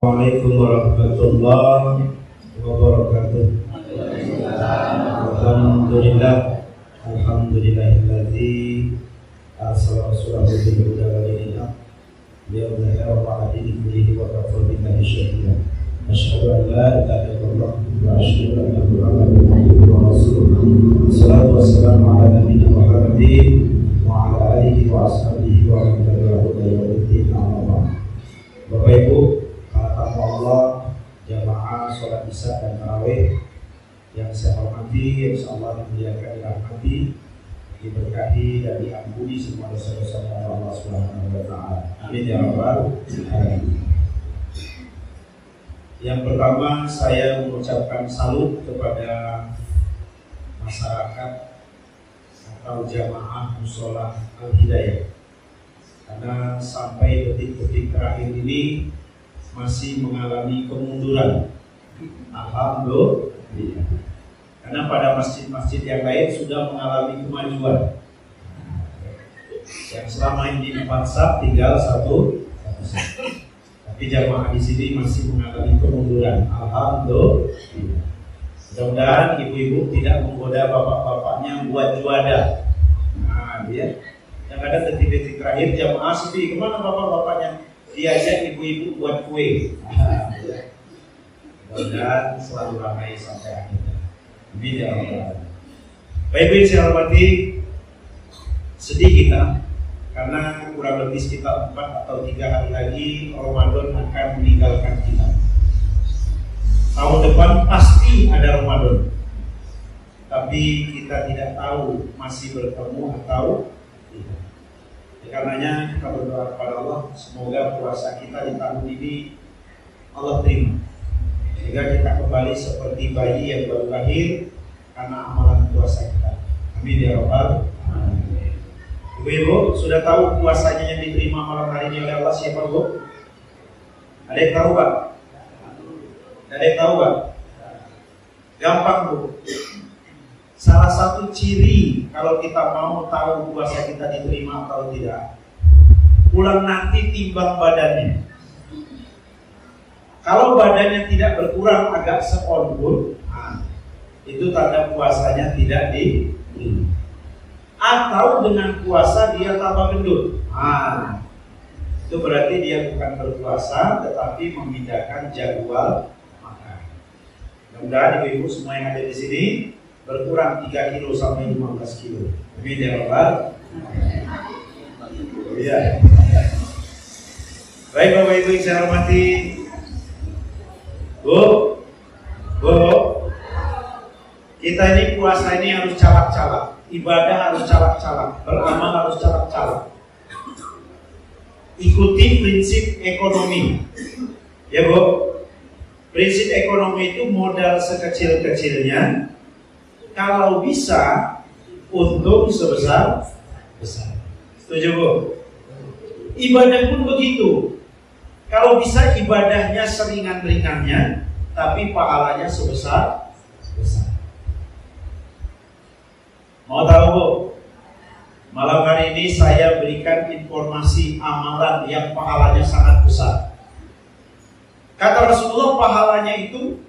Assalamualaikum warahmatullahi wabarakatuh. Alhamdulillahilladzi arsala rasulahu bil huda wa dinil haq liyudhhirahu 'ala dini kullihi wa kafa billahi shahida. Asyhadu an la ilaha illallah wa asyhadu anna Muhammadan abduhu wa rasuluh. Wassalatu wassalamu ala nabiyyina Muhammadin wa ala alihi wa ashabihi wa man tabi'ahum ila yaumil qiyamah. Bapak Ibu, Allah, jamaah sholat isya dan tarawih yang saya hormati, yang insyaallah dimuliakan, dirahmati, diberkahi dan diampuni semua dosa-dosa Allah Subhanahu wa taala. Amin ya rabbal alamin. Yang pertama, saya mengucapkan salut kepada masyarakat atau jamaah mushola Al-Hidayah, karena sampai detik-detik terakhir ini masih mengalami kemunduran. Alhamdulillah. Karena pada masjid-masjid yang lain sudah mengalami kemajuan. Yang selama ini 4 saf tinggal satu saf. Tapi jamaah di sini masih mengalami kemunduran. Alhamdulillah. Mudah-mudahan ibu-ibu tidak menggoda bapak-bapaknya buat juada. Nah, dia yang ada detik-detik terakhir jamaah sepi. Kemana bapak-bapaknya? Diajak ibu-ibu buat kue. Mudah-mudahan selalu ramai sampai akhirnya. Amin ya rabbal. Baik-baik saya hormati, sedih kita karena kurang lebih sekitar 4 atau 3 hari lagi Ramadan akan meninggalkan kita. Tahun depan pasti ada Ramadan, tapi kita tidak tahu masih bertemu atau tidak. Karenanya kita berdoa kepada Allah, semoga puasa kita di tahun ini Allah terima, sehingga kita kembali seperti bayi yang baru lahir karena amalan puasa kita. Amin ya rabbal alamin. Ibu-ibu sudah tahu puasanya yang diterima malam hari ini oleh Allah siapa, Bu? Ada yang tahu, Pak? Ada yang tahu, Pak? Gampang, Bu. Salah satu ciri kalau kita mau tahu puasa kita diterima atau tidak, pulang nanti timbang badannya. Kalau badannya tidak berkurang agak seon pun, itu tanda puasanya tidak diterima. Atau dengan puasa dia tambah gendut, itu berarti dia bukan berpuasa tetapi memindahkan jadwal makan. Mudah-mudahan ibu-ibu semua yang ada di sini berkurang 3 kilo sampai 15 kilo. Amin ya rabbal. Iya. Baik Bapak Ibu yang saya hormati, Bu, kita ini puasa ini harus calak-calak, ibadah harus calak-calak, beramal harus calak-calak. Ikuti prinsip ekonomi, ya Bu. Prinsip ekonomi itu modal sekecil-kecilnya, kalau bisa untung sebesar-besar. Setuju, Bu? Ibadah pun begitu. Kalau bisa ibadahnya seringan-ringannya, tapi pahalanya sebesar-besar. Mau tahu, Bu? Malam hari ini saya berikan informasi amalan yang pahalanya sangat besar. Kata Rasulullah, pahalanya itu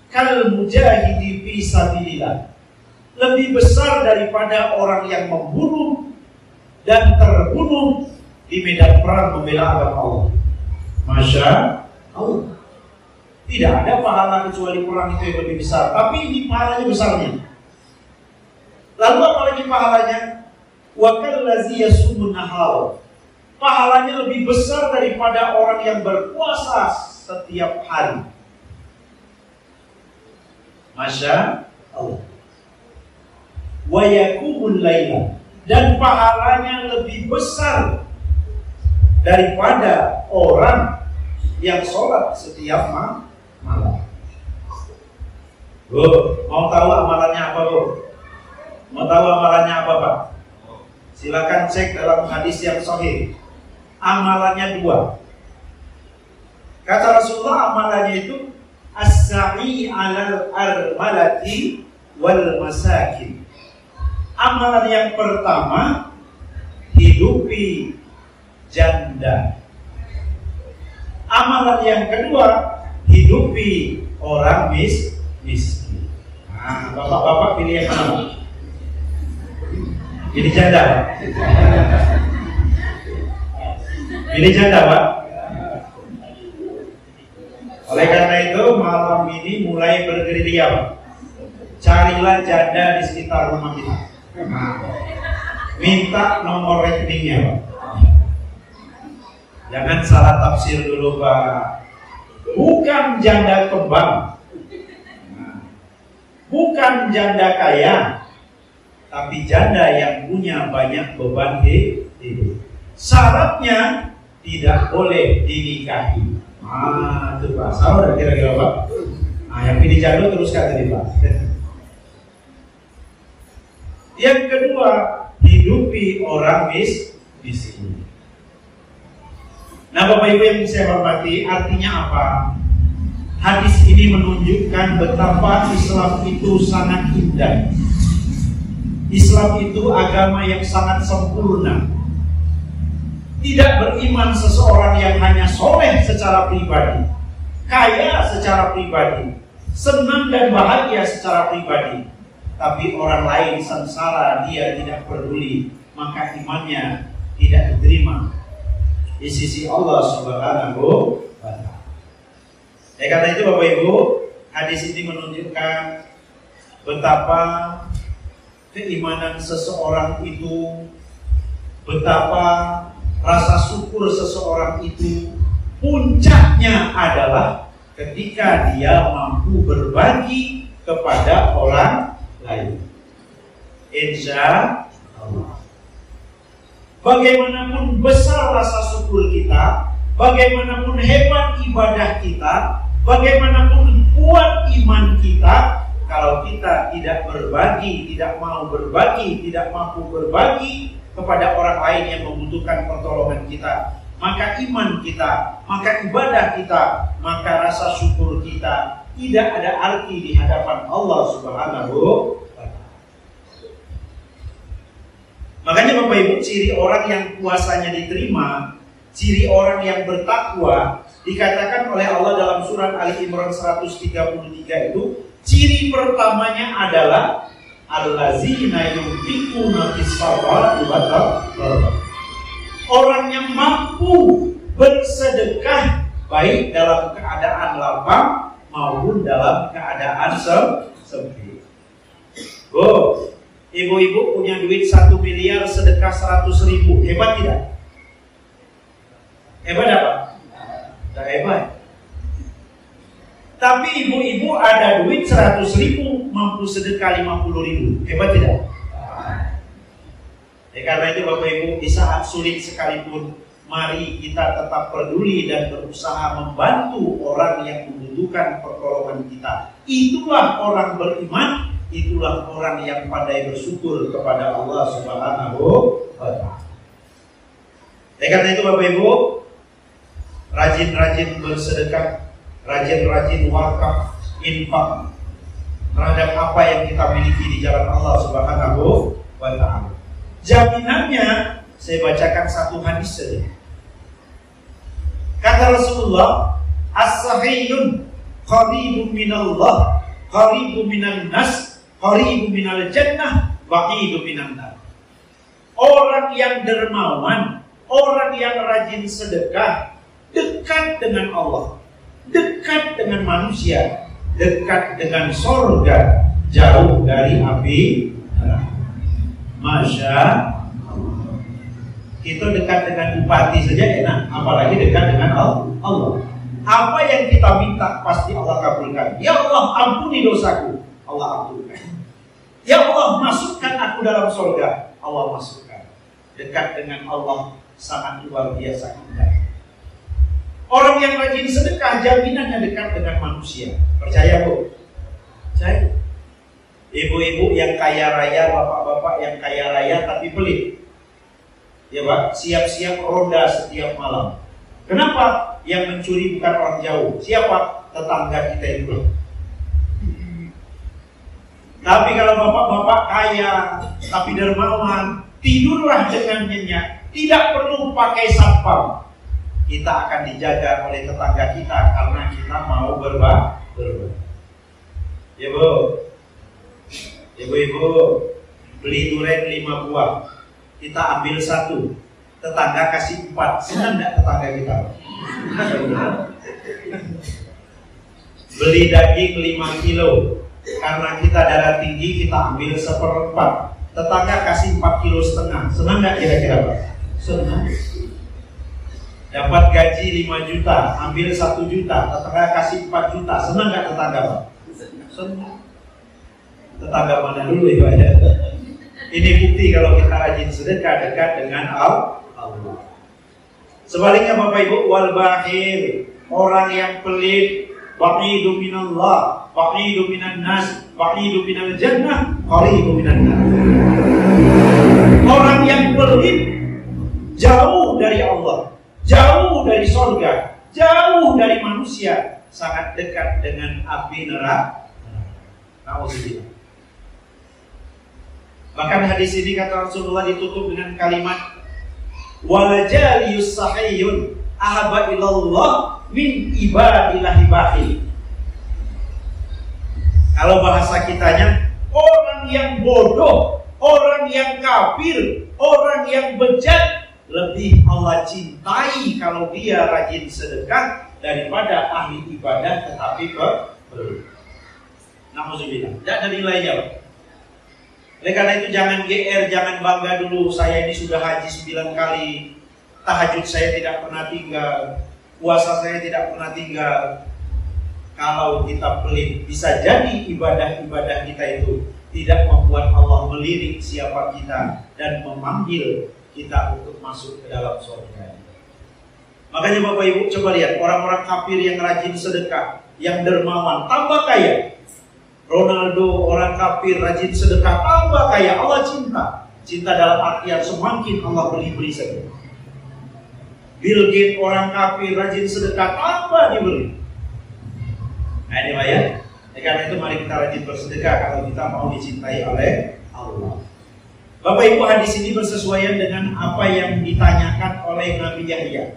kal mujahidi fi sabilillah, lebih besar daripada orang yang membunuh dan terbunuh di medan perang membela agama Allah. Masya Allah. Tidak ada pahala kecuali perang itu yang lebih besar, tapi ini pahalanya besarnya. Lalu apa lagi pahalanya? Wa kallazi yasumun nahar, pahalanya lebih besar daripada orang yang berpuasa setiap hari. Masya Allah. Wa yaqumul laila, dan pahalanya lebih besar daripada orang yang sholat setiap malam. Bu, mau tahu amalannya apa, Bu? Mau tahu amalannya apa, Pak? Silakan cek dalam hadis yang sahih. Amalannya 2. Kata Rasulullah, amalannya itu as-sa'i 'alal armalati wal masakin. Amalan yang pertama, hidupi janda. Amalan yang kedua, hidupi orang miskin. Nah, bapak-bapak pilih yang mana? Pilih janda, Pak. Pilih janda, Pak. Oleh karena itu malam ini mulai bergerilya, Pak. Carilah janda di sekitar rumah kita. Nah, minta nomor rekeningnya, Pak. Jangan salah tafsir dulu, Pak. Bukan janda kembang, bukan janda kaya, tapi janda yang punya banyak beban hidup. Syaratnya tidak boleh dinikahi. Itu Pak. Salah kira-kira, Pak. Nah, yang pilih janda teruskan tadi, Pak. Yang kedua, hidupi orang miskin. Nah, Bapak Ibu yang saya hormati, artinya apa? Hadis ini menunjukkan betapa Islam itu sangat indah. Islam itu agama yang sangat sempurna. Tidak beriman seseorang yang hanya soleh secara pribadi, kaya secara pribadi, senang dan bahagia secara pribadi, tapi orang lain sengsara, dia tidak peduli, maka imannya tidak diterima di sisi Allah Subhanahu wa ta'ala. Karena itu Bapak Ibu, hadis ini menunjukkan betapa keimanan seseorang itu, betapa rasa syukur seseorang itu puncaknya adalah ketika dia mampu berbagi kepada orang lain. Insya Allah. Bagaimanapun besar rasa syukur kita, bagaimanapun hebat ibadah kita, bagaimanapun kuat iman kita, kalau kita tidak berbagi, tidak mau berbagi, tidak mampu berbagi kepada orang lain yang membutuhkan pertolongan kita, maka iman kita, maka ibadah kita, maka rasa syukur kita tidak ada arti di hadapan Allah Subhanahu wa ta'ala. Makanya Bapak Ibu, ciri orang yang puasanya diterima, ciri orang yang bertakwa, dikatakan oleh Allah dalam surat Ali Imran 133 itu, ciri pertamanya adalah allazina yunfiquna fis-sarra'i wad-dharra'i. Orang yang mampu bersedekah baik dalam keadaan lapang maupun dalam keadaan sempit. Ibu-ibu punya duit 1 miliar, sedekah 100.000. Hebat tidak? Hebat apa? Tidak hebat. Tapi ibu-ibu ada duit 100.000, mampu sedekah 50.000. Hebat tidak? Karena itu Bapak Ibu, di saat sulit sekalipun, mari kita tetap peduli dan berusaha membantu orang yang membutuhkan pertolongan kita. Itulah orang beriman, itulah orang yang pandai bersyukur kepada Allah Subhanahu wa ta'ala. Karena itu Bapak Ibu, rajin-rajin bersedekah, rajin-rajin wakaf, infak terhadap apa yang kita miliki di jalan Allah Subhanahu wa ta'ala. Jaminannya, saya bacakan satu hadis saja. Kata Rasulullah, as-sahiyun qaribun minallah, qaribun minan nas, qaribun minal jannah, ba'idun minan nar. Orang yang dermawan, orang yang rajin sedekah, dekat dengan Allah, dekat dengan manusia, dekat dengan surga, jauh dari api neraka. Masya Allah. Kita dekat dengan bupati saja enak, apalagi dekat dengan Allah. Apa yang kita minta pasti Allah kabulkan. Ya Allah, ampuni dosaku, Allah ampunkan. Ya Allah, masukkan aku dalam surga, Allah masukkan. Dekat dengan Allah sangat luar biasa indah. Orang yang rajin sedekah, jaminannya dekat dengan manusia. Percaya Bu? Percaya. Ibu-ibu yang kaya raya, bapak-bapak yang kaya raya tapi pelit, ya Pak, siap-siap ronda setiap malam. Kenapa? Yang mencuri bukan orang jauh. Siapa? Tetangga kita itu. Tapi kalau bapak-bapak kaya tapi dermawan, tidurlah dengan nyenyak, tidak perlu pakai satpam, kita akan dijaga oleh tetangga kita karena kita mau berbagi. Ya Bu, ibu-ibu beli durian 5 buah, kita ambil 1, tetangga kasih 4, senang nggak tetangga kita? Beli daging 5 kilo, karena kita darah tinggi kita ambil 1/4, tetangga kasih 4,5 kilo, senang nggak kira-kira Pak? Senang. Dapat gaji 5 juta, ambil 1 juta, tetangga kasih 4 juta, senang nggak tetangga Pak? Senang. Tetangga mana dulu ya? Ini bukti kalau kita rajin sedekah dekat dengan Allah. Sebaliknya Bapak Ibu, wal bakhil, orang yang pelit, ba'idu minallah, ba'idu minan nas, ba'idu minal jannah, qaribu minan nar. Orang yang pelit jauh dari Allah, jauh dari surga, jauh dari manusia, sangat dekat dengan api neraka. Nauzubillah. Bahkan hadis ini kata Rasulullah ditutup dengan kalimat walajaliyus sahiyun ahaba ilallah min ibadillahi bakhil. Kalau bahasa kitanya, orang yang bodoh, orang yang kafir, orang yang bejat lebih Allah cintai kalau dia rajin sedekah daripada ahli ibadah tetapi pelit. Nauzubillah. Tidak ada nilainya, Pak. Oleh karena itu jangan GR, jangan bangga dulu. Saya ini sudah haji 9 kali, tahajud saya tidak pernah tinggal, puasa saya tidak pernah tinggal. Kalau kita pelit, bisa jadi ibadah-ibadah kita itu tidak membuat Allah melirik siapa kita dan memanggil kita untuk masuk ke dalam surga. Makanya Bapak Ibu coba lihat orang-orang kafir yang rajin sedekah, yang dermawan, tambah kaya. Ronaldo orang kafir rajin sedekah, tambah kaya. Allah cinta. Cinta dalam artian semakin Allah beli saja. Bill Gates orang kafir rajin sedekah, tambah dibeli. Nah ini Pak ya. Karena itu mari kita rajin bersedekah kalau kita mau dicintai oleh Allah. Bapak Ibu, hadis ini bersesuaian dengan apa yang ditanyakan oleh Nabi Yahya.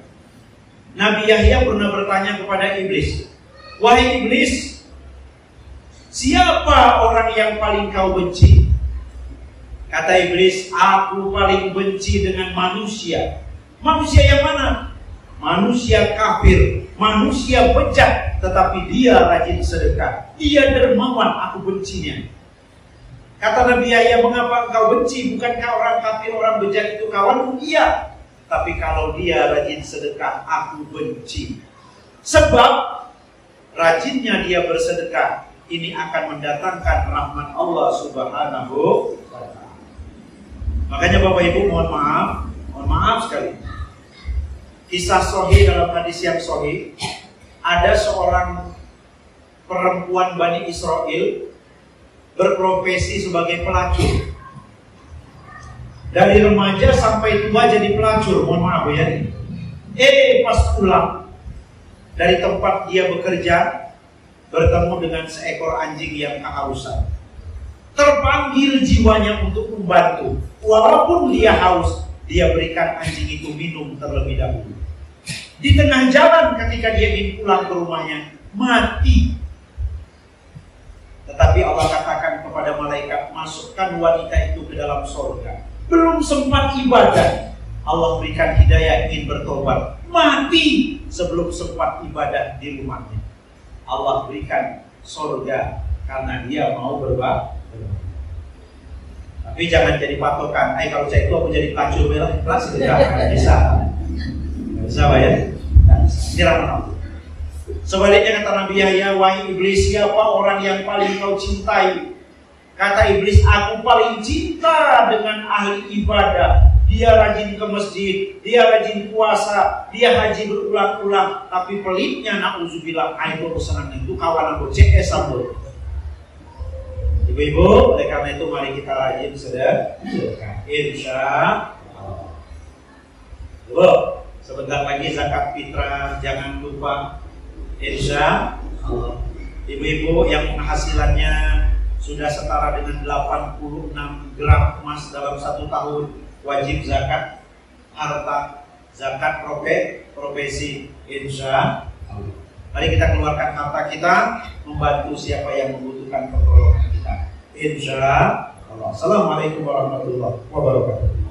Nabi Yahya pernah bertanya kepada iblis, wahai iblis, siapa orang yang paling kau benci? Kata iblis, aku paling benci dengan manusia. Manusia yang mana? Manusia kafir, manusia bejat, tetapi dia rajin sedekah, dia dermawan, aku bencinya. Kata Nabi Yahya, mengapa engkau benci? Bukankah orang kafir, orang bejat itu kawanmu? Iya. Tapi kalau dia rajin sedekah, aku benci. Sebab rajinnya dia bersedekah ini akan mendatangkan rahmat Allah Subhanahu wa ta'ala. Makanya Bapak Ibu mohon maaf sekali. Kisah sahih dalam hadis yang sahih, ada seorang perempuan Bani Israel berprofesi sebagai pelacur. Dari remaja sampai tua jadi pelacur, mohon maaf ya. Pas pulang dari tempat dia bekerja, bertemu dengan seekor anjing yang kehausan. Terpanggil jiwanya untuk membantu. Walaupun dia haus, dia berikan anjing itu minum terlebih dahulu. Di tengah jalan ketika dia ingin pulang ke rumahnya, mati. Tetapi Allah katakan kepada malaikat, masukkan wanita itu ke dalam surga. Belum sempat ibadah, Allah berikan hidayah ingin bertobat, mati sebelum sempat ibadah di rumahnya. Allah berikan surga karena dia mau berbakti. Tapi jangan jadi patokan. Kalau saya itu aku jadi pelacur merah, ikhlas tidak bisa. Tidak bisa Pak ya. Ini rahmat. Sebaliknya kata Nabi Yahya, wahai iblis, siapa orang yang paling kau cintai? Kata iblis, aku paling cinta dengan ahli ibadah. Dia rajin ke masjid, dia rajin puasa, dia haji berulang-ulang. Tapi pelitnya na'udzubillah, ayo pesanan itu kawan aku CS sambut. Ibu-ibu, oleh karena itu mari kita rajin sedekah. Insya Allah. Ibu, sebentar lagi zakat fitrah, jangan lupa. Insya Allah. Ibu-ibu yang penghasilannya sudah setara dengan 86 gram emas dalam 1 tahun, wajib zakat harta. zakat profesi, insya Allah. Mari kita keluarkan harta kita, membantu siapa yang membutuhkan pertolongan kita, insya Allah. Assalamualaikum warahmatullahi wabarakatuh.